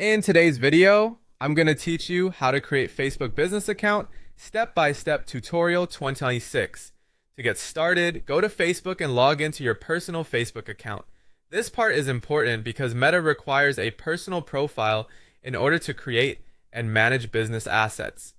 In today's video, I'm going to teach you how to create Facebook business account step-by-step tutorial 2026. To get started, go to Facebook and log into your personal Facebook account. This part is important because Meta requires a personal profile in order to create and manage business assets.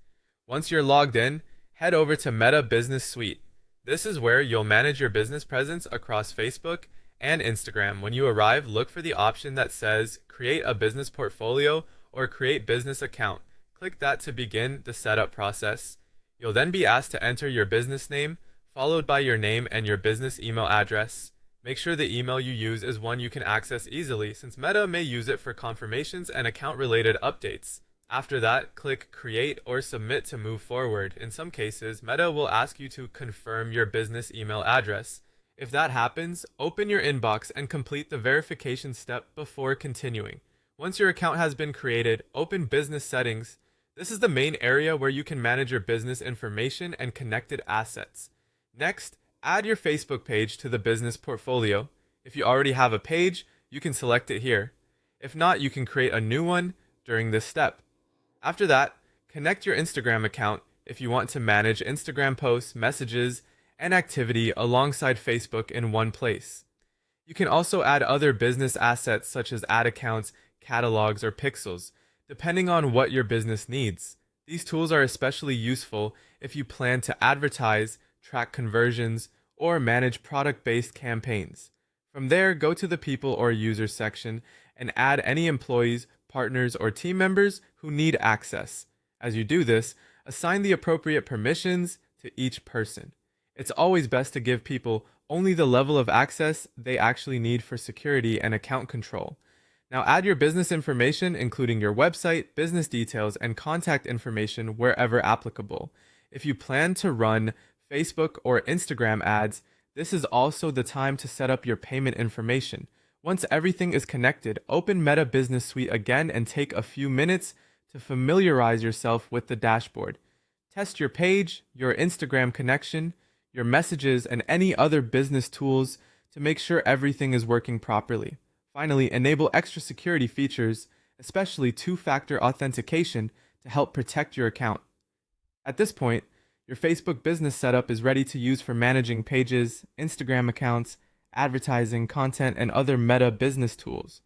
Once you're logged in, head over to Meta Business Suite. This is where you'll manage your business presence across Facebook and Instagram. When you arrive, look for the option that says Create a Business Portfolio or Create Business Account. Click that to begin the setup process. You'll then be asked to enter your business name, followed by your name and your business email address. Make sure the email you use is one you can access easily, since Meta may use it for confirmations and account-related updates. After that, click Create or Submit to move forward. In some cases, Meta will ask you to confirm your business email address. If that happens, open your inbox and complete the verification step before continuing. Once your account has been created, open Business Settings. This is the main area where you can manage your business information and connected assets. Next, add your Facebook page to the business portfolio. If you already have a page, you can select it here. If not, you can create a new one during this step. After that, connect your Instagram account if you want to manage Instagram posts, messages, and activity alongside Facebook in one place. You can also add other business assets such as ad accounts, catalogs, or pixels, depending on what your business needs. These tools are especially useful if you plan to advertise, track conversions, or manage product-based campaigns. From there, go to the People or Users section and add any employees, partners, or team members who need access. As you do this, assign the appropriate permissions to each person. It's always best to give people only the level of access they actually need for security and account control. Now add your business information, including your website, business details, and contact information wherever applicable. If you plan to run Facebook or Instagram ads, this is also the time to set up your payment information. Once everything is connected, open Meta Business Suite again and take a few minutes to familiarize yourself with the dashboard. Test your page, your Instagram connection, your messages, and any other business tools to make sure everything is working properly. Finally, enable extra security features, especially two-factor authentication, to help protect your account. At this point, your Facebook business setup is ready to use for managing pages, Instagram accounts, advertising, content, and other Meta business tools.